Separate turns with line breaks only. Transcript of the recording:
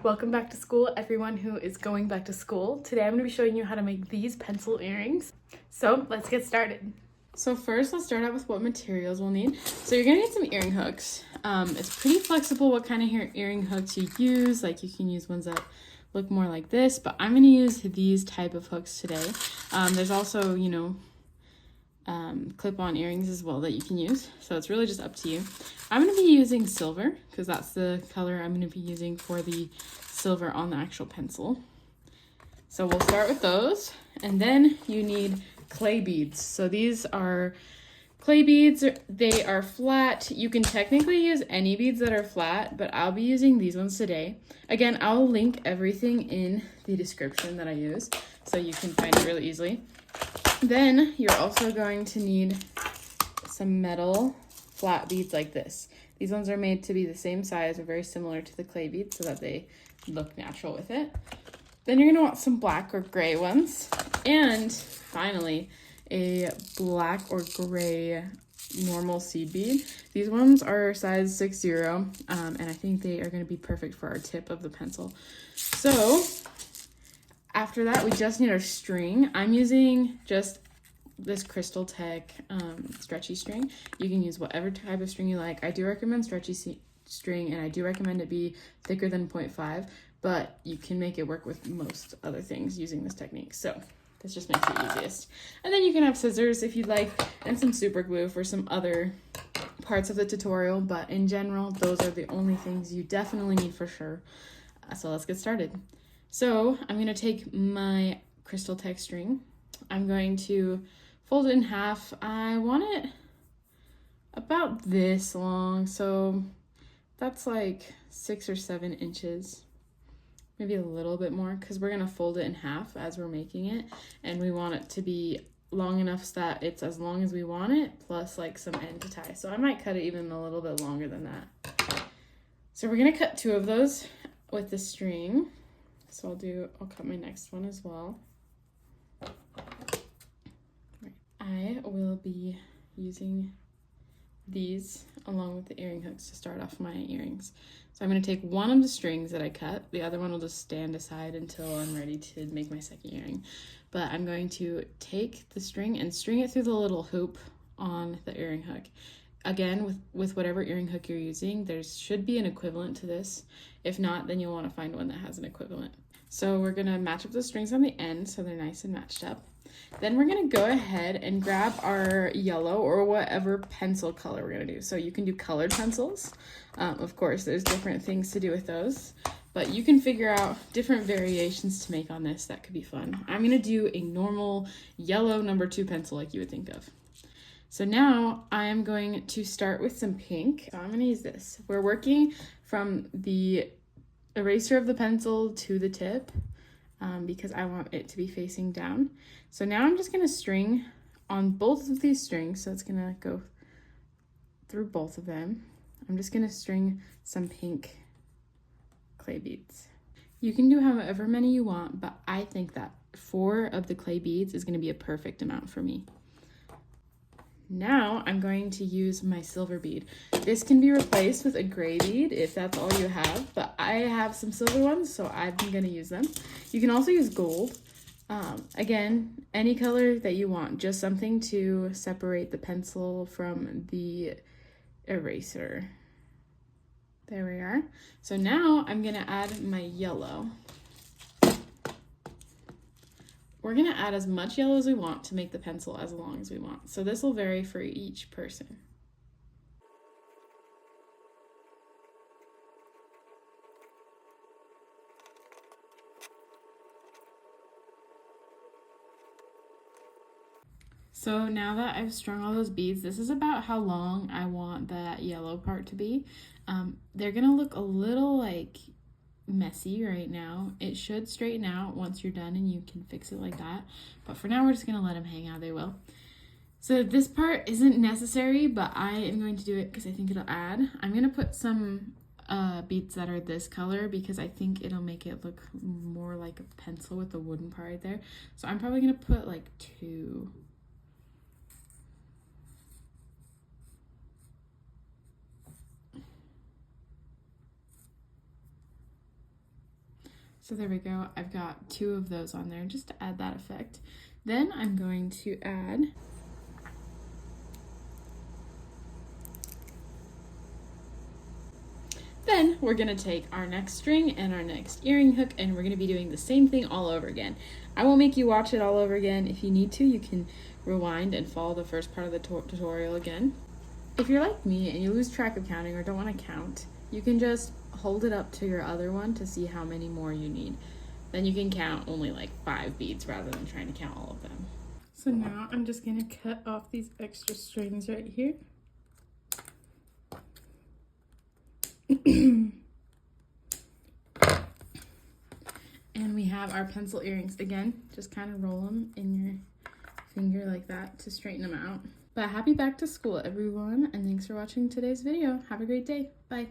Welcome back to school, everyone who is going back to school. Today I'm going to be showing you how to make these pencil earrings. So let's get started. So first, let's start out with what materials we'll need. So you're going to need some earring hooks. It's pretty flexible what kind of earring hooks you use. Like you can use ones that look more like this, but I'm going to use these type of hooks today. There's also, clip-on earrings as well that you can use. So it's really just up to you. I'm going to be using silver because that's the color I'm going to be using for the silver on the actual pencil. So we'll start with those, and then you need clay beads. So these are clay beads. They are flat. You can technically use any beads that are flat, but I'll be using these ones today. Again, I'll link everything in the description that I use so you can find it really easily. Then you're also going to need some metal flat beads like this. These ones are made to be the same size or very similar to the clay beads so that they look natural with it. Then you're going to want some black or gray ones. And finally, a black or gray normal seed bead. These ones are size 6-0, and I think they are going to be perfect for our tip of the pencil. So after that, we just need our string. I'm using just this Crystal Tech stretchy string. You can use whatever type of string you like. I do recommend stretchy string, and I do recommend it be thicker than 0.5, but you can make it work with most other things using this technique. So this just makes it easiest. And then you can have scissors if you'd like, and some super glue for some other parts of the tutorial, but in general, those are the only things you definitely need for sure. So let's get started. So I'm going to take my Crystal Tech string. I'm going to fold it in half. I want it about this long, so that's like 6 or 7 inches, maybe a little bit more, because we're going to fold it in half as we're making it, and we want it to be long enough so that it's as long as we want it, plus like some end to tie. So I might cut it even a little bit longer than that. So we're going to cut 2 of those with the string. So I'll cut my next one as well. I will be using these along with the earring hooks to start off my earrings. So I'm going to take one of the strings that I cut. The other one will just stand aside until I'm ready to make my second earring. But I'm going to take the string and string it through the little hoop on the earring hook. Again, with whatever earring hook you're using, there should be an equivalent to this. If not, then you'll want to find one that has an equivalent. So we're going to match up the strings on the end so they're nice and matched up. Then we're going to go ahead and grab our yellow or whatever pencil color we're going to do. So you can do colored pencils. Of course, there's different things to do with those, but you can figure out different variations to make on this. That could be fun. I'm going to do a normal yellow number 2 pencil like you would think of. So now I am going to start with some pink. So I'm going to use this. We're working from the eraser of the pencil to the tip because I want it to be facing down. So now I'm just going to string on both of these strings. So it's going to go through both of them. I'm just going to string some pink clay beads. You can do however many you want, but I think that 4 of the clay beads is going to be a perfect amount for me. Now I'm going to use my silver bead. This can be replaced with a gray bead if that's all you have, but I have some silver ones, so I'm going to use them. You can also use gold. Again, any color that you want, just something to separate the pencil from the eraser. There we are. So now I'm going to add my yellow. We're going to add as much yellow as we want to make the pencil as long as we want. So this will vary for each person. So now that I've strung all those beads, this is about how long I want that yellow part to be. They're going to look a little like messy right now. It should straighten out once you're done and you can fix it like that, but for now we're just going to let them hang how they will. So this part isn't necessary, but I am going to do it because I think it'll add. I'm going to put some beads that are this color because I think it'll make it look more like a pencil with the wooden part right there. So I'm probably going to put like 2. So there we go. I've got 2 of those on there just to add that effect. Then I'm going to add Then we're gonna take our next string and our next earring hook, and we're gonna be doing the same thing all over again. I won't make you watch it all over again. If you need to, you can rewind and follow the first part of the tutorial again. If you're like me and you lose track of counting or don't want to count, you can just hold it up to your other one to see how many more you need. Then you can count only like 5 beads rather than trying to count all of them. So now I'm just gonna cut off these extra strings right here. And we have our pencil earrings again. Just kind of roll them in your finger like that to straighten them out. But happy back to school, everyone, and thanks for watching today's video. Have a great day. Bye.